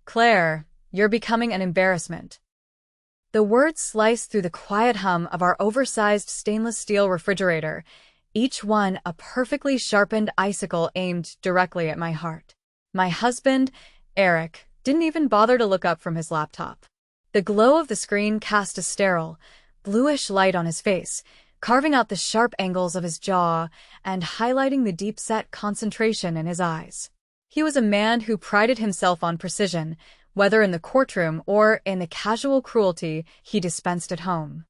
Claire, you're becoming an embarrassment. The words sliced through the quiet hum of our oversized stainless steel refrigerator, each one a perfectly sharpened icicle aimed directly at my heart. My husband, Eric, didn't even bother to look up from his laptop. The glow of the screen cast a sterile, bluish light on his face, carving out the sharp angles of his jaw and highlighting the deep-set concentration in his eyes. He was a man who prided himself on precision, whether in the courtroom or in the casual cruelty he dispensed at home.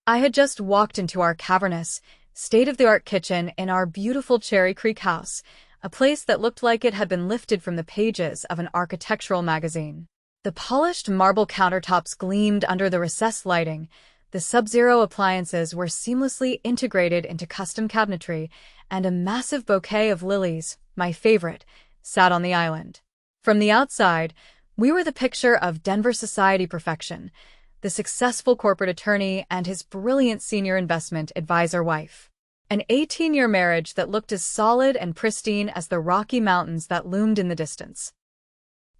I had just walked into our cavernous, state-of-the-art kitchen in our beautiful Cherry Creek house, a place that looked like it had been lifted from the pages of an architectural magazine. The polished marble countertops gleamed under the recessed lighting, the Sub-Zero appliances were seamlessly integrated into custom cabinetry, and a massive bouquet of lilies, my favorite, sat on the island. From the outside, we were the picture of Denver society perfection, the successful corporate attorney and his brilliant senior investment advisor wife. An 18-year marriage that looked as solid and pristine as the Rocky Mountains that loomed in the distance.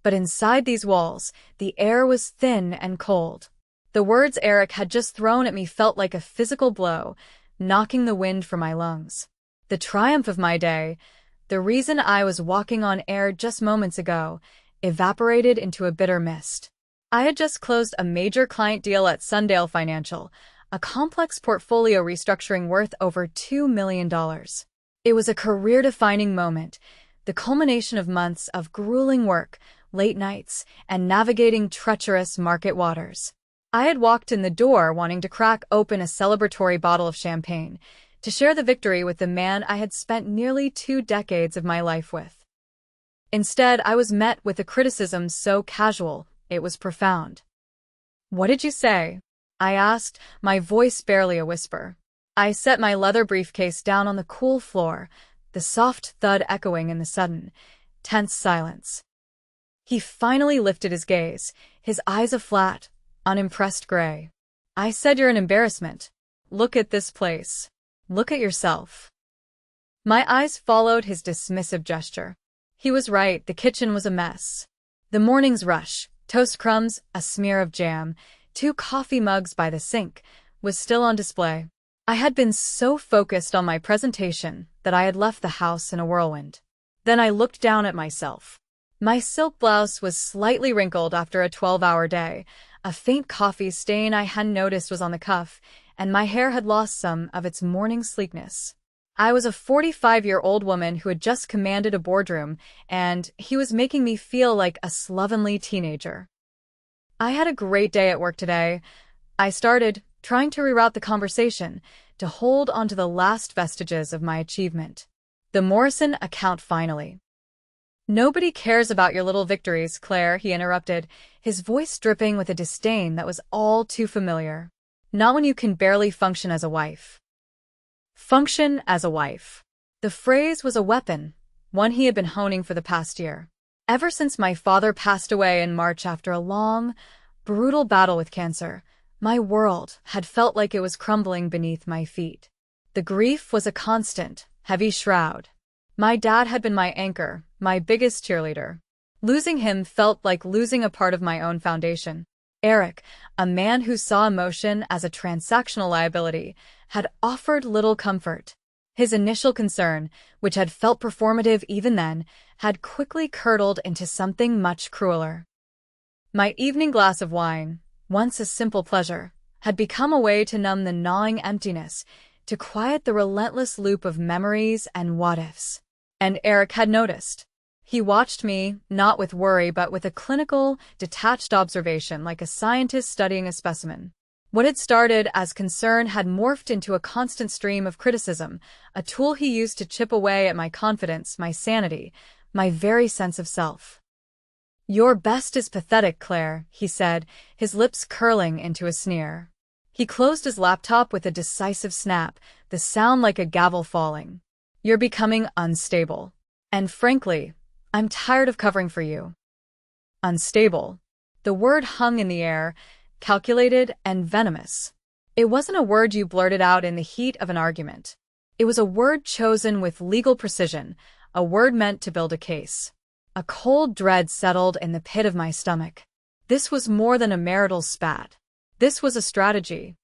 But inside these walls, the air was thin and cold. The words Eric had just thrown at me felt like a physical blow, knocking the wind from my lungs. The triumph of my day, the reason I was walking on air just moments ago, evaporated into a bitter mist. I had just closed a major client deal at Sundale Financial, a complex portfolio restructuring worth over $2 million. It was a career-defining moment, the culmination of months of grueling work, late nights, and navigating treacherous market waters. I had walked in the door wanting to crack open a celebratory bottle of champagne, to share the victory with the man I had spent nearly 2 decades of my life with. Instead, I was met with a criticism so casual, it was profound. "What did you say?" I asked, my voice barely a whisper. I set my leather briefcase down on the cool floor, the soft thud echoing in the sudden, tense silence. He finally lifted his gaze, his eyes a flat, unimpressed gray. "I said you're an embarrassment. Look at this place. Look at yourself." My eyes followed his dismissive gesture. He was right, the kitchen was a mess. The morning's rush, toast crumbs, a smear of jam, 2 coffee mugs by the sink, was still on display. I had been so focused on my presentation that I had left the house in a whirlwind. Then I looked down at myself. My silk blouse was slightly wrinkled after a 12-hour day, a faint coffee stain I hadn't noticed was on the cuff, and my hair had lost some of its morning sleekness. I was a 45-year-old woman who had just commanded a boardroom, and he was making me feel like a slovenly teenager. "I had a great day at work today," I started, trying to reroute the conversation, to hold onto the last vestiges of my achievement. "The Morrison account finally." "Nobody cares about your little victories, Claire," he interrupted, his voice dripping with a disdain that was all too familiar. "Not when you can barely function as a wife." Function as a wife. The phrase was a weapon, one he had been honing for the past year. Ever since my father passed away in March after a long, brutal battle with cancer, my world had felt like it was crumbling beneath my feet. The grief was a constant, heavy shroud. My dad had been my anchor, my biggest cheerleader. Losing him felt like losing a part of my own foundation. Eric, a man who saw emotion as a transactional liability, had offered little comfort. His initial concern, which had felt performative even then, had quickly curdled into something much crueler. My evening glass of wine, once a simple pleasure, had become a way to numb the gnawing emptiness, to quiet the relentless loop of memories and what-ifs. And Eric had noticed. He watched me, not with worry but with a clinical, detached observation like a scientist studying a specimen. What had started as concern had morphed into a constant stream of criticism, a tool he used to chip away at my confidence, my sanity, my very sense of self. "Your best is pathetic, Claire," he said, his lips curling into a sneer. He closed his laptop with a decisive snap, the sound like a gavel falling. "You're becoming unstable. And frankly, I'm tired of covering for you." Unstable. The word hung in the air, calculated and venomous. It wasn't a word you blurted out in the heat of an argument. It was a word chosen with legal precision, a word meant to build a case. A cold dread settled in the pit of my stomach. This was more than a marital spat. This was a strategy.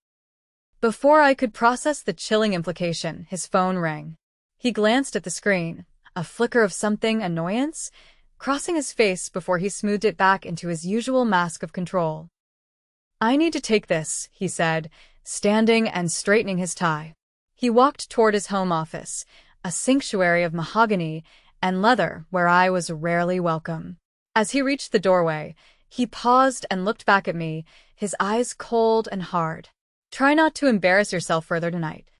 Before I could process the chilling implication, his phone rang. He glanced at the screen, a flicker of something annoyance, crossing his face before he smoothed it back into his usual mask of control. "I need to take this," he said, standing and straightening his tie. He walked toward his home office, a sanctuary of mahogany and leather where I was rarely welcome. As he reached the doorway, he paused and looked back at me, his eyes cold and hard. "Try not to embarrass yourself further tonight."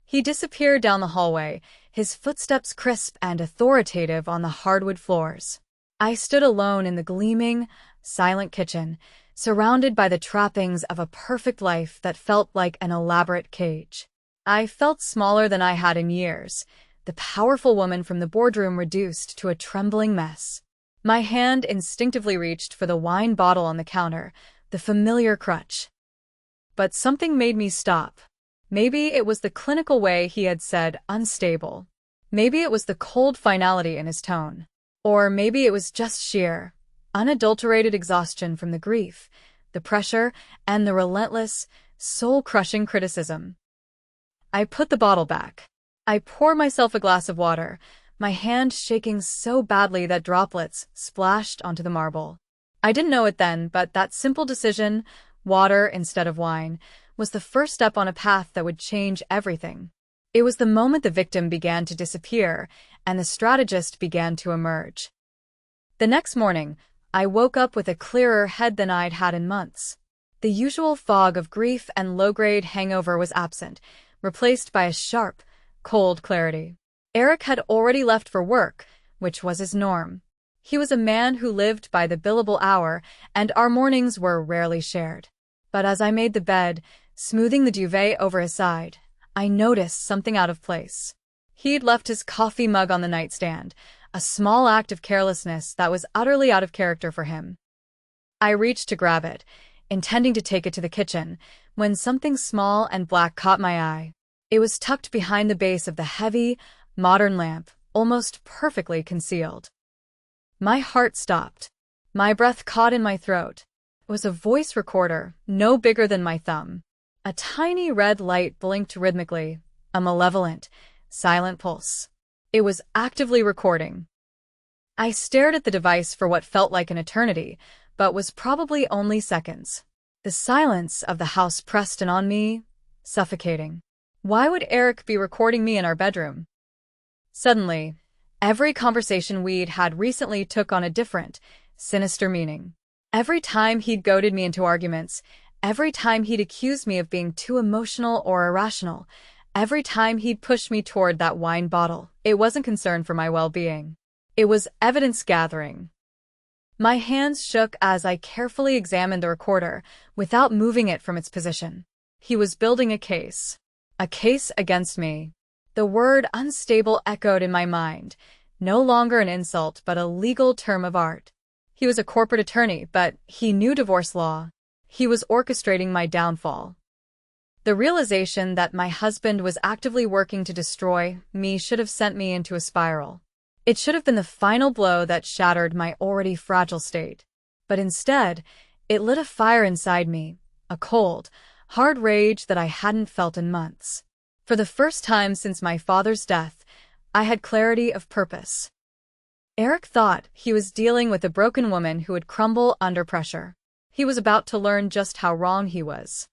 He disappeared down the hallway, his footsteps crisp and authoritative on the hardwood floors. I stood alone in the gleaming, silent kitchen, surrounded by the trappings of a perfect life that felt like an elaborate cage. I felt smaller than I had in years, the powerful woman from the boardroom reduced to a trembling mess. My hand instinctively reached for the wine bottle on the counter, the familiar crutch. But something made me stop. Maybe it was the clinical way he had said unstable. Maybe it was the cold finality in his tone. Or maybe it was just sheer, unadulterated exhaustion from the grief, the pressure, and the relentless, soul-crushing criticism. I put the bottle back. I poured myself a glass of water, my hand shaking so badly that droplets splashed onto the marble. I didn't know it then, but that simple decision, water instead of wine, was the first step on a path that would change everything. It was the moment the victim began to disappear and the strategist began to emerge. The next morning, I woke up with a clearer head than I'd had in months. The usual fog of grief and low-grade hangover was absent, replaced by a sharp, cold clarity. Eric had already left for work, which was his norm. He was a man who lived by the billable hour, and our mornings were rarely shared. But as I made the bed, smoothing the duvet over his side, I noticed something out of place. He'd left his coffee mug on the nightstand, a small act of carelessness that was utterly out of character for him. I reached to grab it, intending to take it to the kitchen, when something small and black caught my eye. It was tucked behind the base of the heavy, modern lamp, almost perfectly concealed. My heart stopped. My breath caught in my throat. It was a voice recorder, no bigger than my thumb. A tiny red light blinked rhythmically, a malevolent, silent pulse. It was actively recording. I stared at the device for what felt like an eternity, but was probably only seconds. The silence of the house pressed in on me, suffocating. Why would Eric be recording me in our bedroom? Suddenly, every conversation we'd had recently took on a different, sinister meaning. Every time he'd goaded me into arguments, every time he'd accused me of being too emotional or irrational, every time he'd pushed me toward that wine bottle, it wasn't concern for my well-being. It was evidence gathering. My hands shook as I carefully examined the recorder, without moving it from its position. He was building a case against me. The word unstable echoed in my mind, no longer an insult but a legal term of art. He was a corporate attorney, but he knew divorce law. He was orchestrating my downfall. The realization that my husband was actively working to destroy me should have sent me into a spiral. It should have been the final blow that shattered my already fragile state. But instead, it lit a fire inside me, a cold, hard rage that I hadn't felt in months. For the first time since my father's death, I had clarity of purpose. Eric thought he was dealing with a broken woman who would crumble under pressure. He was about to learn just how wrong he was.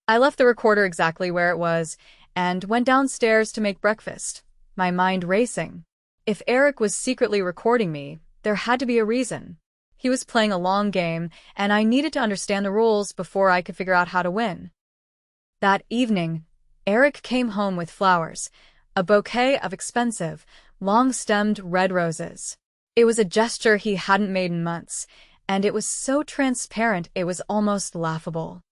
I left the recorder exactly where it was and went downstairs to make breakfast, my mind racing. If Eric was secretly recording me, there had to be a reason. He was playing a long game, and I needed to understand the rules before I could figure out how to win. That evening, Eric came home with flowers, a bouquet of expensive, long-stemmed red roses. It was a gesture he hadn't made in months, and it was so transparent it was almost laughable.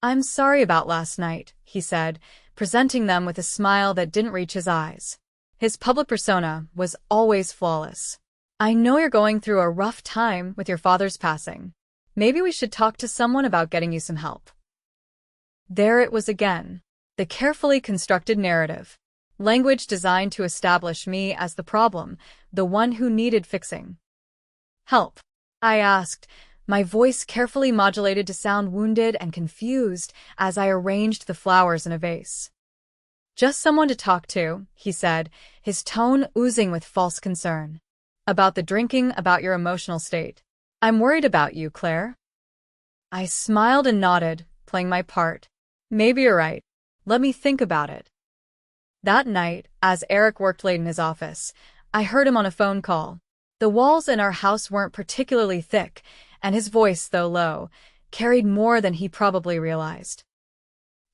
"I'm sorry about last night," he said, presenting them with a smile that didn't reach his eyes. His public persona was always flawless. "I know you're going through a rough time with your father's passing. Maybe we should talk to someone about getting you some help." There it was again, the carefully constructed narrative. Language designed to establish me as the problem, the one who needed fixing. "Help?" I asked, my voice carefully modulated to sound wounded and confused as I arranged the flowers in a vase. "Just someone to talk to," he said, his tone oozing with false concern. "About the drinking, about your emotional state. I'm worried about you, Claire." I smiled and nodded, playing my part. "Maybe you're right. Let me think about it." That night, as Eric worked late in his office, I heard him on a phone call. The walls in our house weren't particularly thick, and his voice, though low, carried more than he probably realized.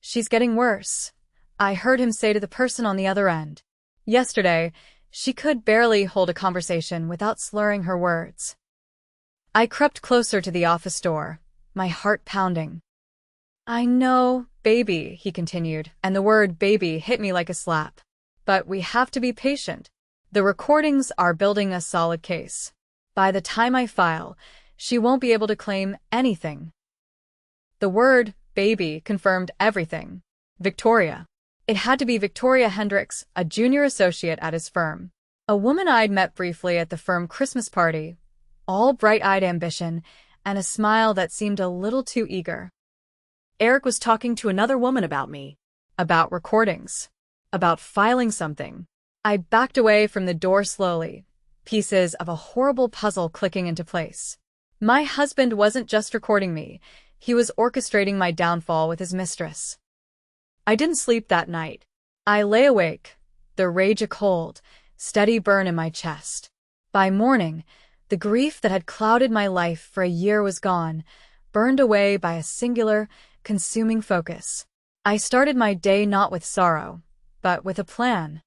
"She's getting worse," I heard him say to the person on the other end. Yesterday, she could barely hold a conversation without slurring her words. I crept closer to the office door, my heart pounding. "I know, baby," he continued, and the word baby hit me like a slap. "But we have to be patient. The recordings are building a solid case. By the time I file, she won't be able to claim anything." The word baby confirmed everything. Victoria. It had to be Victoria Hendricks, a junior associate at his firm. A woman I'd met briefly at the firm Christmas party, all bright-eyed ambition, and a smile that seemed a little too eager. "Eric was talking to another woman about me." About recordings. About filing something. I backed away from the door slowly, pieces of a horrible puzzle clicking into place. My husband wasn't just recording me, he was orchestrating my downfall with his mistress. I didn't sleep that night. I lay awake, the rage a cold, steady burn in my chest. By morning, the grief that had clouded my life for a year was gone, burned away by a singular, consuming focus. I started my day not with sorrow, but with a plan.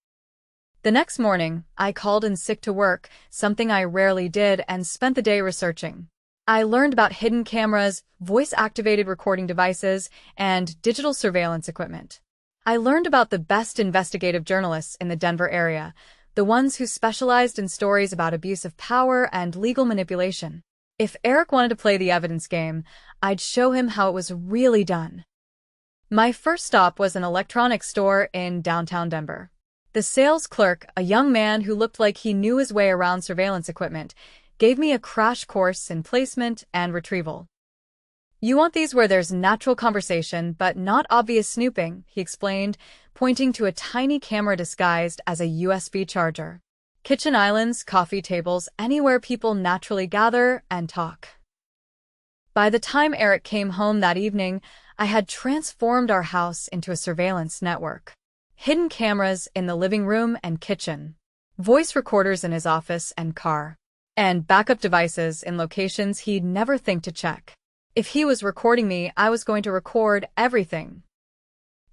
The next morning, I called in sick to work, something I rarely did, and spent the day researching. I learned about hidden cameras, voice-activated recording devices, and digital surveillance equipment. I learned about the best investigative journalists in the Denver area, the ones who specialized in stories about abuse of power and legal manipulation. If Eric wanted to play the evidence game, I'd show him how it was really done. My first stop was an electronics store in downtown Denver. The sales clerk, a young man who looked like he knew his way around surveillance equipment, gave me a crash course in placement and retrieval. "You want these where there's natural conversation but not obvious snooping," he explained, pointing to a tiny camera disguised as a USB charger. "Kitchen islands, coffee tables, anywhere people naturally gather and talk." By the time Eric came home that evening, I had transformed our house into a surveillance network. Hidden cameras in the living room and kitchen, voice recorders in his office and car, and backup devices in locations he'd never think to check. If he was recording me, I was going to record everything.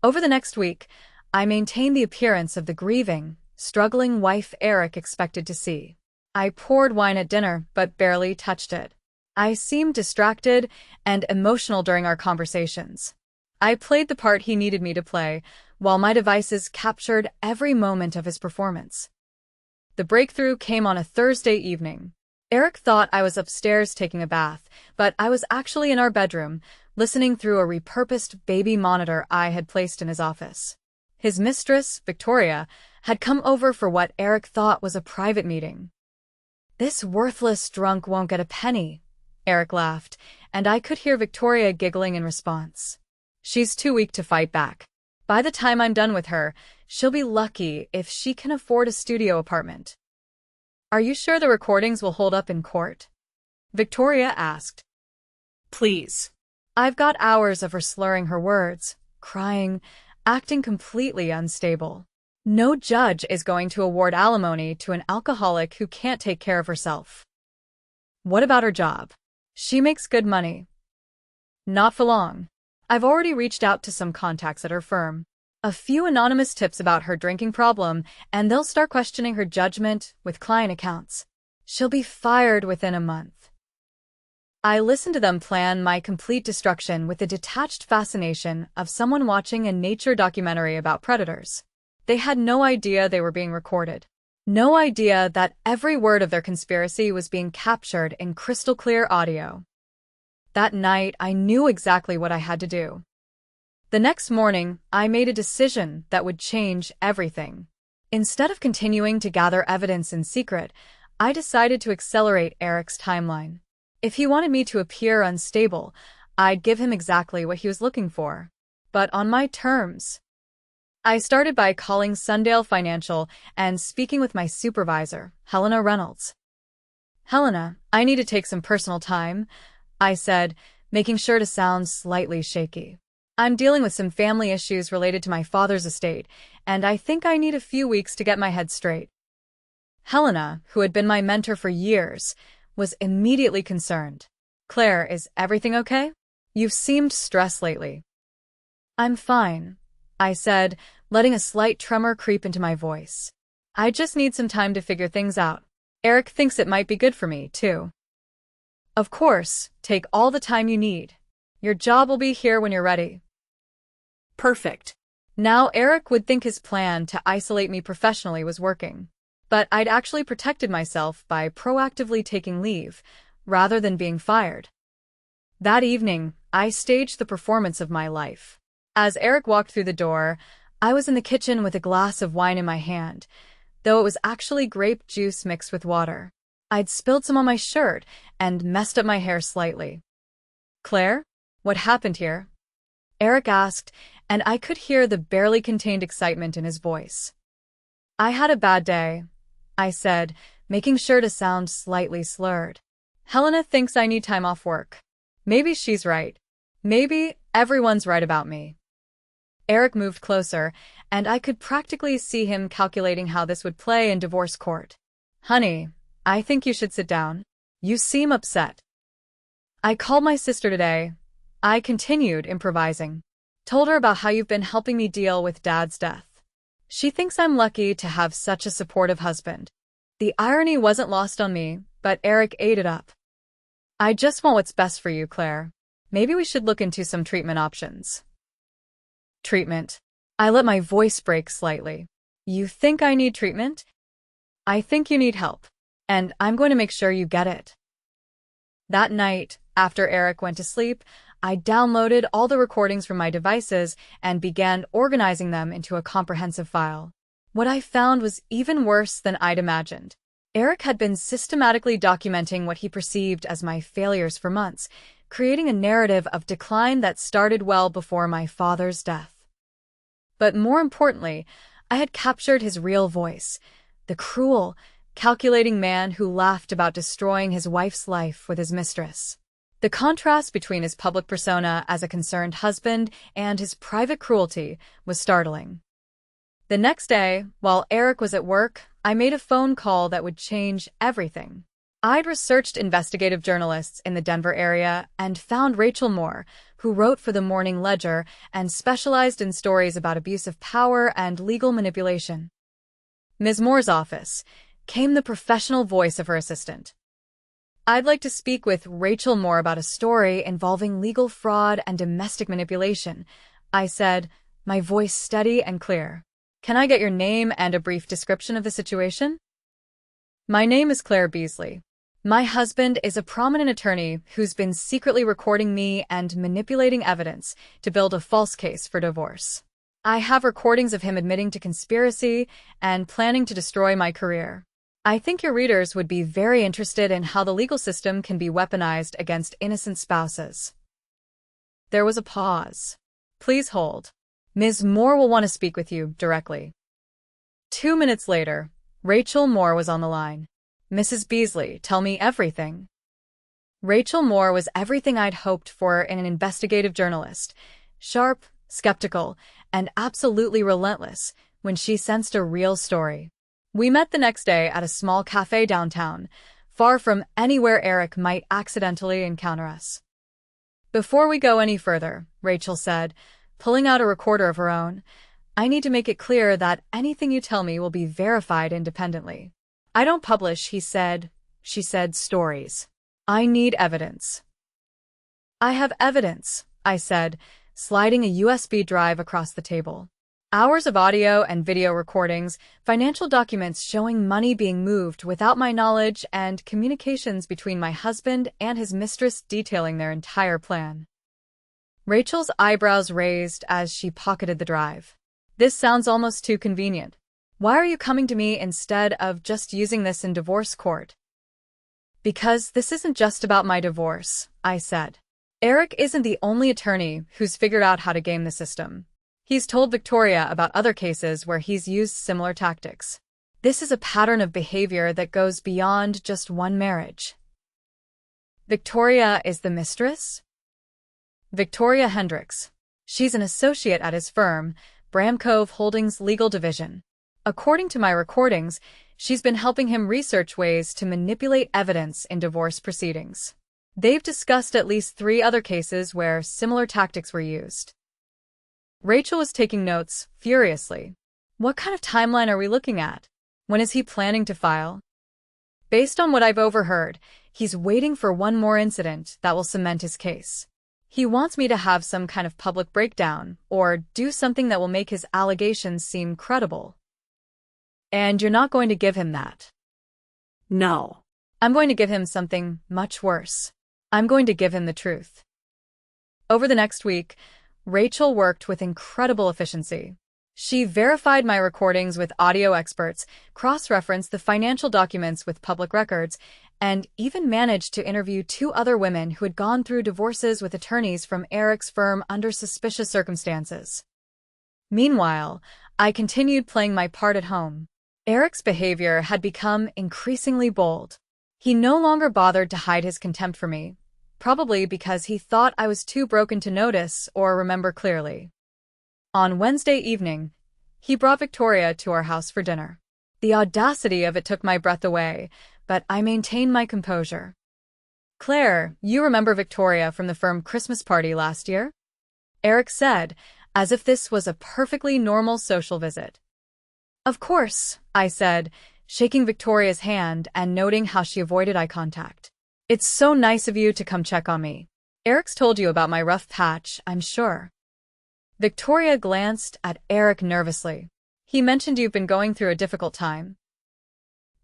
Over the next week, I maintained the appearance of the grieving, struggling wife Eric expected to see. I poured wine at dinner, but barely touched it. I seemed distracted and emotional during our conversations. I played the part he needed me to play, while my devices captured every moment of his performance. The breakthrough came on a Thursday evening. Eric thought I was upstairs taking a bath, but I was actually in our bedroom, listening through a repurposed baby monitor I had placed in his office. His mistress, Victoria, had come over for what Eric thought was a private meeting. "This worthless drunk won't get a penny," Eric laughed, and I could hear Victoria giggling in response. "She's too weak to fight back. By the time I'm done with her, she'll be lucky if she can afford a studio apartment." "Are you sure the recordings will hold up in court?" Victoria asked. "Please." I've got hours of her slurring her words, crying, acting completely unstable. No judge is going to award alimony to an alcoholic who can't take care of herself. "What about her job? She makes good money." "Not for long. I've already reached out to some contacts at her firm. A few anonymous tips about her drinking problem, and they'll start questioning her judgment with client accounts. She'll be fired within a month." I listened to them plan my complete destruction with the detached fascination of someone watching a nature documentary about predators. They had no idea they were being recorded. No idea that every word of their conspiracy was being captured in crystal-clear audio. That night, I knew exactly what I had to do. The next morning, I made a decision that would change everything. Instead of continuing to gather evidence in secret, I decided to accelerate Eric's timeline. If he wanted me to appear unstable, I'd give him exactly what he was looking for. But on my terms. I started by calling Sundale Financial and speaking with my supervisor, Helena Reynolds. "Helena, I need to take some personal time," I said, making sure to sound slightly shaky. "I'm dealing with some family issues related to my father's estate, and I think I need a few weeks to get my head straight." Helena, who had been my mentor for years, was immediately concerned. "Claire, is everything okay? You've seemed stressed lately." "I'm fine," I said, letting a slight tremor creep into my voice. "I just need some time to figure things out. Eric thinks it might be good for me, too." "Of course, take all the time you need. Your job will be here when you're ready." Perfect. Now Eric would think his plan to isolate me professionally was working. But I'd actually protected myself by proactively taking leave, rather than being fired. That evening, I staged the performance of my life. As Eric walked through the door, I was in the kitchen with a glass of wine in my hand, though it was actually grape juice mixed with water. I'd spilled some on my shirt and messed up my hair slightly. "Claire, what happened here?" Eric asked, and I could hear the barely contained excitement in his voice. "I had a bad day," I said, making sure to sound slightly slurred. "Helena thinks I need time off work. Maybe she's right. Maybe everyone's right about me." Eric moved closer, and I could practically see him calculating how this would play in divorce court. "Honey, I think you should sit down. You seem upset." "I called my sister today," I continued improvising. "Told her about how you've been helping me deal with Dad's death. She thinks I'm lucky to have such a supportive husband." The irony wasn't lost on me, but Eric ate it up. "I just want what's best for you, Claire. Maybe we should look into some treatment options." "Treatment?" I let my voice break slightly. "You think I need treatment?" "I think you need help. And I'm going to make sure you get it." That night, after Eric went to sleep, I downloaded all the recordings from my devices and began organizing them into a comprehensive file. What I found was even worse than I'd imagined. Eric had been systematically documenting what he perceived as my failures for months, creating a narrative of decline that started well before my father's death. But more importantly, I had captured his real voice, the cruel, calculating man who laughed about destroying his wife's life with his mistress. The contrast between his public persona as a concerned husband and his private cruelty was startling. The next day, while Eric was at work, I made a phone call that would change everything. I'd researched investigative journalists in the Denver area and found Rachel Moore, who wrote for the Morning Ledger and specialized in stories about abuse of power and legal manipulation. Ms. Moore's office came the professional voice of her assistant. "I'd like to speak with Rachel Moore about a story involving legal fraud and domestic manipulation," I said, my voice steady and clear. "Can I get your name and a brief description of the situation?" "My name is Claire Beasley. My husband is a prominent attorney who's been secretly recording me and manipulating evidence to build a false case for divorce. I have recordings of him admitting to conspiracy and planning to destroy my career. I think your readers would be very interested in how the legal system can be weaponized against innocent spouses." There was a pause. "Please hold. Ms. Moore will want to speak with you directly." 2 minutes later, Rachel Moore was on the line. "Mrs. Beasley, tell me everything." Rachel Moore was everything I'd hoped for in an investigative journalist. Sharp, skeptical, and absolutely relentless when she sensed a real story. We met the next day at a small cafe downtown, far from anywhere Eric might accidentally encounter us. "Before we go any further," Rachel said, pulling out a recorder of her own, "I need to make it clear that anything you tell me will be verified independently. I don't publish," she said, "stories. I need evidence." "I have evidence," I said, sliding a USB drive across the table. Hours of audio and video recordings, financial documents showing money being moved without my knowledge, and communications between my husband and his mistress detailing their entire plan. Rachel's eyebrows raised as she pocketed the drive. "This sounds almost too convenient. Why are you coming to me instead of just using this in divorce court? Because this isn't just about my divorce, I said. Eric isn't the only attorney who's figured out how to game the system. He's told Victoria about other cases where he's used similar tactics. This is a pattern of behavior that goes beyond just one marriage. Victoria is the mistress? Victoria Hendricks. She's an associate at his firm, Bramcove Holdings Legal Division. According to my recordings, she's been helping him research ways to manipulate evidence in divorce proceedings. They've discussed at least 3 other cases where similar tactics were used. Rachel was taking notes, furiously. What kind of timeline are we looking at? When is he planning to file? Based on what I've overheard, he's waiting for one more incident that will cement his case. He wants me to have some kind of public breakdown, or do something that will make his allegations seem credible. And you're not going to give him that? No. I'm going to give him something much worse. I'm going to give him the truth. Over the next week, Rachel worked with incredible efficiency. She verified my recordings with audio experts, cross-referenced the financial documents with public records, and even managed to interview 2 other women who had gone through divorces with attorneys from Eric's firm under suspicious circumstances. Meanwhile, I continued playing my part at home. Eric's behavior had become increasingly bold. He no longer bothered to hide his contempt for me, probably because he thought I was too broken to notice or remember clearly. On Wednesday evening, he brought Victoria to our house for dinner. The audacity of it took my breath away, but I maintained my composure. "Claire, you remember Victoria from the firm Christmas party last year?" Eric said, as if this was a perfectly normal social visit. "Of course," I said, shaking Victoria's hand and noting how she avoided eye contact. "It's so nice of you to come check on me. Eric's told you about my rough patch, I'm sure." Victoria glanced at Eric nervously. "He mentioned you've been going through a difficult time."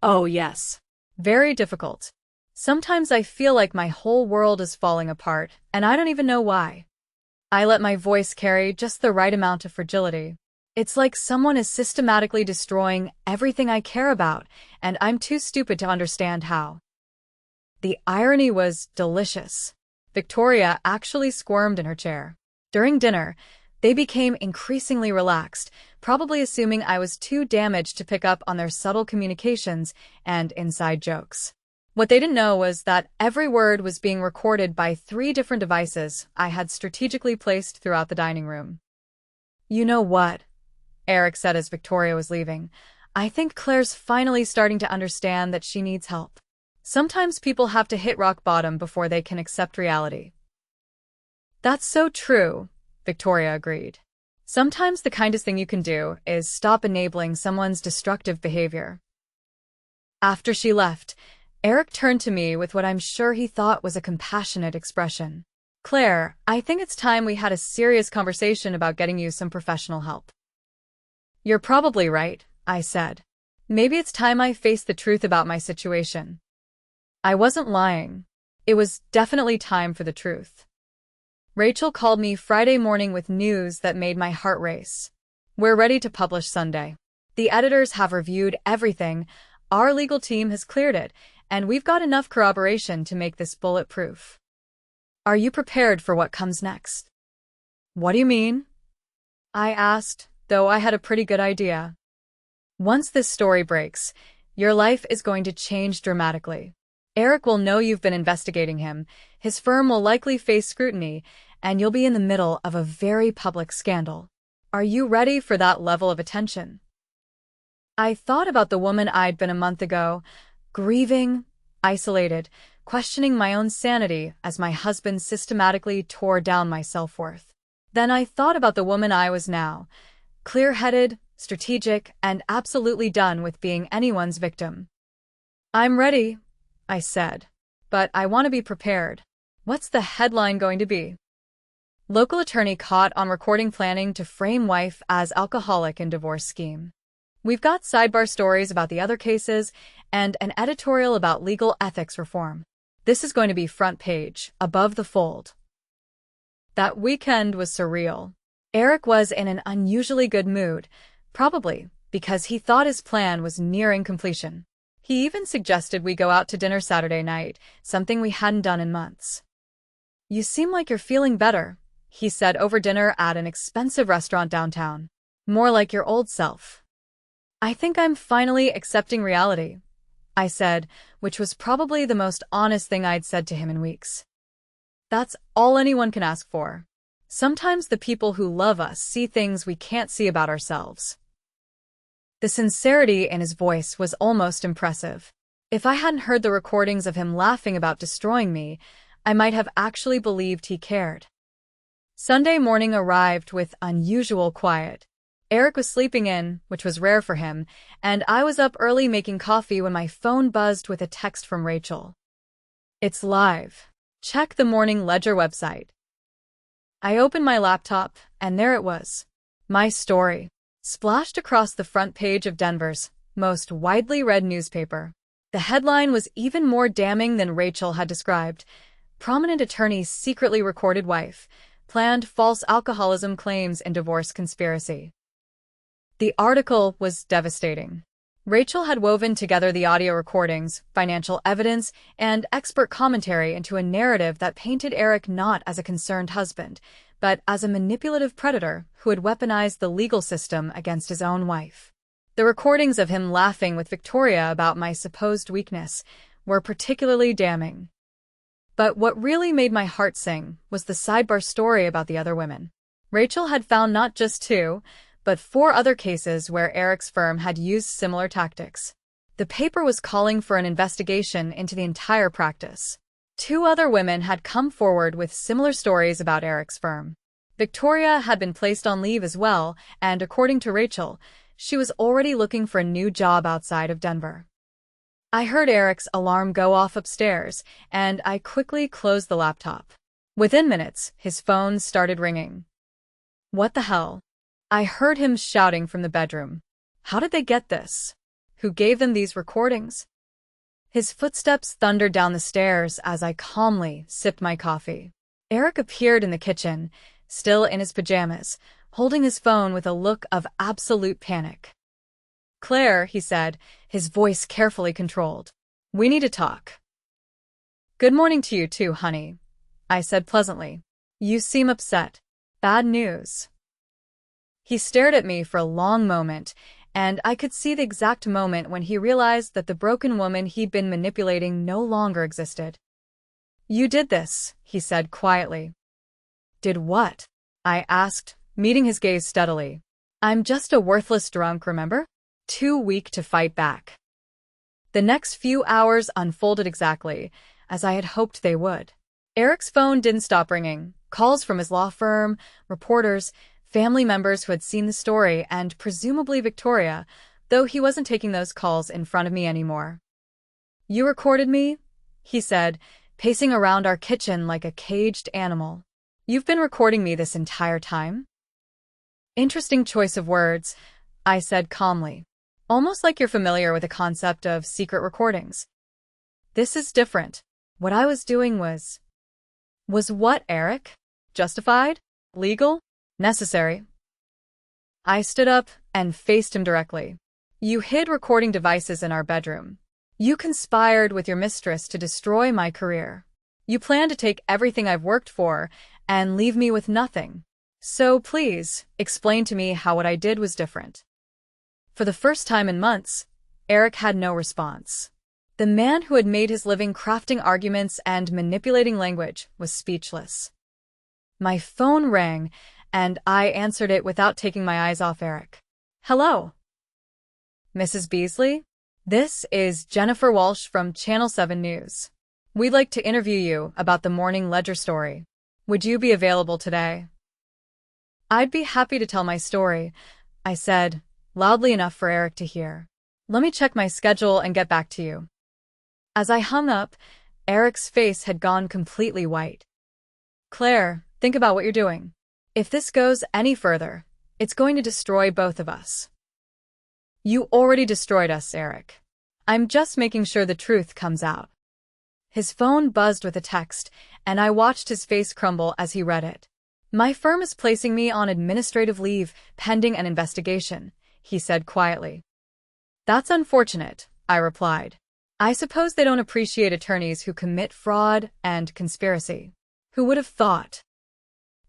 Oh, yes. "Very difficult. Sometimes I feel like my whole world is falling apart, and I don't even know why." I let my voice carry just the right amount of fragility. It's like someone is systematically destroying everything I care about, and I'm too stupid to understand how. The irony was delicious. Victoria actually squirmed in her chair. During dinner, they became increasingly relaxed, probably assuming I was too damaged to pick up on their subtle communications and inside jokes. What they didn't know was that every word was being recorded by 3 different devices I had strategically placed throughout the dining room. "You know what?" Eric said as Victoria was leaving. "I think Claire's finally starting to understand that she needs help. Sometimes people have to hit rock bottom before they can accept reality." "That's so true," Victoria agreed. "Sometimes the kindest thing you can do is stop enabling someone's destructive behavior." After she left, Eric turned to me with what I'm sure he thought was a compassionate expression. "Claire, I think it's time we had a serious conversation about getting you some professional help." "You're probably right," I said. "Maybe it's time I faced the truth about my situation." I wasn't lying. It was definitely time for the truth. Rachel called me Friday morning with news that made my heart race. "We're ready to publish Sunday. The editors have reviewed everything, our legal team has cleared it, and we've got enough corroboration to make this bulletproof." "Are you prepared for what comes next?" "What do you mean?" I asked, though I had a pretty good idea. "Once this story breaks, your life is going to change dramatically. Eric will know you've been investigating him, his firm will likely face scrutiny, and you'll be in the middle of a very public scandal. Are you ready for that level of attention?" I thought about the woman I'd been a month ago, grieving, isolated, questioning my own sanity as my husband systematically tore down my self-worth. Then I thought about the woman I was now, clear-headed, strategic, and absolutely done with being anyone's victim. "I'm ready," I said, "but I want to be prepared." What's the headline going to be? Local attorney caught on recording planning to frame wife as alcoholic in divorce scheme. We've got sidebar stories about the other cases and an editorial about legal ethics reform. This is going to be front page, above the fold. That weekend was surreal. Eric was in an unusually good mood, probably because he thought his plan was nearing completion. He even suggested we go out to dinner Saturday night, something we hadn't done in months. "You seem like you're feeling better," he said over dinner at an expensive restaurant downtown. "More like your old self." "I think I'm finally accepting reality," I said, which was probably the most honest thing I'd said to him in weeks. That's all anyone can ask for. Sometimes the people who love us see things we can't see about ourselves. The sincerity in his voice was almost impressive. If I hadn't heard the recordings of him laughing about destroying me, I might have actually believed he cared. Sunday morning arrived with unusual quiet. Eric was sleeping in, which was rare for him, and I was up early making coffee when my phone buzzed with a text from Rachel. "It's live. Check the Morning Ledger website." I opened my laptop, and there it was. My story, splashed across the front page of Denver's most widely read newspaper. The headline was even more damning than Rachel had described. Prominent attorney's secretly recorded wife planned false alcoholism claims in divorce conspiracy. The article was devastating. Rachel had woven together the audio recordings, financial evidence, and expert commentary into a narrative that painted Eric not as a concerned husband, but as a manipulative predator who had weaponized the legal system against his own wife. The recordings of him laughing with Victoria about my supposed weakness were particularly damning. But what really made my heart sing was the sidebar story about the other women. Rachel had found not just 2, but 4 other cases where Eric's firm had used similar tactics. The paper was calling for an investigation into the entire practice. 2 other women had come forward with similar stories about Eric's firm. Victoria had been placed on leave as well, and according to Rachel, she was already looking for a new job outside of Denver. I heard Eric's alarm go off upstairs, and I quickly closed the laptop. Within minutes, his phone started ringing. "What the hell?" I heard him shouting from the bedroom. "How did they get this? Who gave them these recordings?" His footsteps thundered down the stairs as I calmly sipped my coffee. Eric appeared in the kitchen, still in his pajamas, holding his phone with a look of absolute panic. "Claire," he said, his voice carefully controlled. "We need to talk." "Good morning to you too, honey," I said pleasantly. "You seem upset. Bad news." He stared at me for a long moment, and I could see the exact moment when he realized that the broken woman he'd been manipulating no longer existed. "You did this," he said quietly. "Did what?" I asked, meeting his gaze steadily. "I'm just a worthless drunk, remember? Too weak to fight back." The next few hours unfolded exactly as I had hoped they would. Eric's phone didn't stop ringing. Calls from his law firm, reporters, family members who had seen the story, and presumably Victoria, though he wasn't taking those calls in front of me anymore. "You recorded me?" he said, pacing around our kitchen like a caged animal. "You've been recording me this entire time?" "Interesting choice of words," I said calmly. "Almost like you're familiar with the concept of secret recordings." "This is different. What I was doing was..." "Was what, Eric? Justified? Legal? Necessary?" I stood up and faced him directly. "You hid recording devices in our bedroom. You conspired with your mistress to destroy my career. You plan to take everything I've worked for and leave me with nothing. So please, explain to me how what I did was different." For the first time in months, Eric had no response. The man who had made his living crafting arguments and manipulating language was speechless. My phone rang, and I answered it without taking my eyes off Eric. "Hello, Mrs. Beasley? This is Jennifer Walsh from Channel 7 News. We'd like to interview you about the Morning Ledger story. Would you be available today?" "I'd be happy to tell my story," I said, loudly enough for Eric to hear. "Let me check my schedule and get back to you." As I hung up, Eric's face had gone completely white. "Claire, think about what you're doing. If this goes any further, it's going to destroy both of us." "You already destroyed us, Eric. I'm just making sure the truth comes out." His phone buzzed with a text, and I watched his face crumble as he read it. "My firm is placing me on administrative leave pending an investigation. he said quietly. That's unfortunate, I replied. I suppose they don't appreciate attorneys who commit fraud and conspiracy. Who would have thought?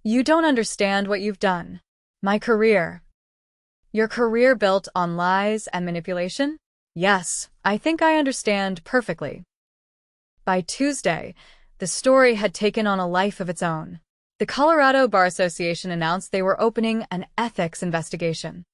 You don't understand what you've done. My career. Your career built on lies and manipulation? Yes, I think I understand perfectly. By Tuesday, the story had taken on a life of its own. The Colorado Bar Association announced they were opening an ethics investigation.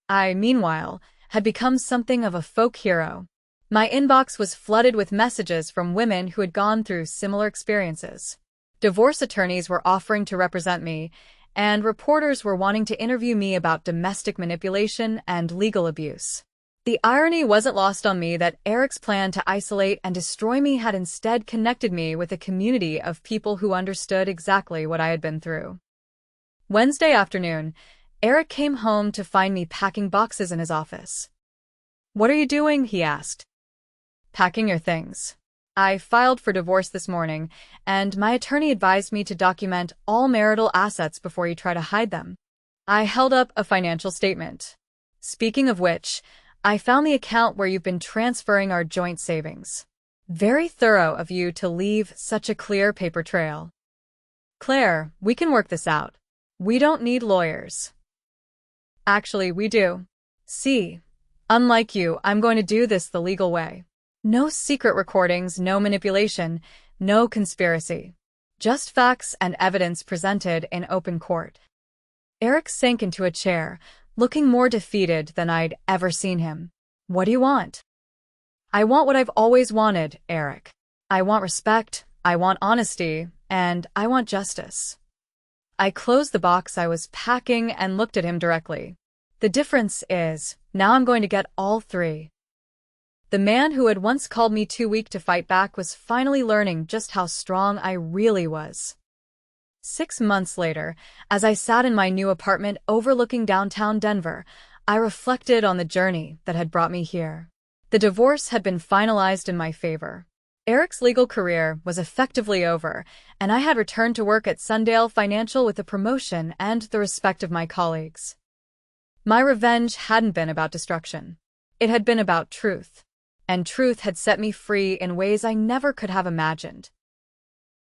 I, meanwhile, had become something of a folk hero. My inbox was flooded with messages from women who had gone through similar experiences. Divorce attorneys were offering to represent me, and reporters were wanting to interview me about domestic manipulation and legal abuse. The irony wasn't lost on me that Eric's plan to isolate and destroy me had instead connected me with a community of people who understood exactly what I had been through. Wednesday afternoon, Eric came home to find me packing boxes in his office. "What are you doing?" he asked. "Packing your things. I filed for divorce this morning, and my attorney advised me to document all marital assets before you try to hide them." I held up a financial statement. "Speaking of which, I found the account where you've been transferring our joint savings. Very thorough of you to leave such a clear paper trail." "Claire, we can work this out. We don't need lawyers." "Actually, we do. See, unlike you, I'm going to do this the legal way. No secret recordings, no manipulation, no conspiracy. Just facts and evidence presented in open court." Eric sank into a chair, looking more defeated than I'd ever seen him. "What do you want?" "I want what I've always wanted, Eric. I want respect, I want honesty, and I want justice." I closed the box I was packing and looked at him directly. "The difference is, now I'm going to get all three." The man who had once called me too weak to fight back was finally learning just how strong I really was. 6 months later, as I sat in my new apartment overlooking downtown Denver, I reflected on the journey that had brought me here. The divorce had been finalized in my favor. Eric's legal career was effectively over, and I had returned to work at Sundale Financial with a promotion and the respect of my colleagues. My revenge hadn't been about destruction. It had been about truth. And truth had set me free in ways I never could have imagined.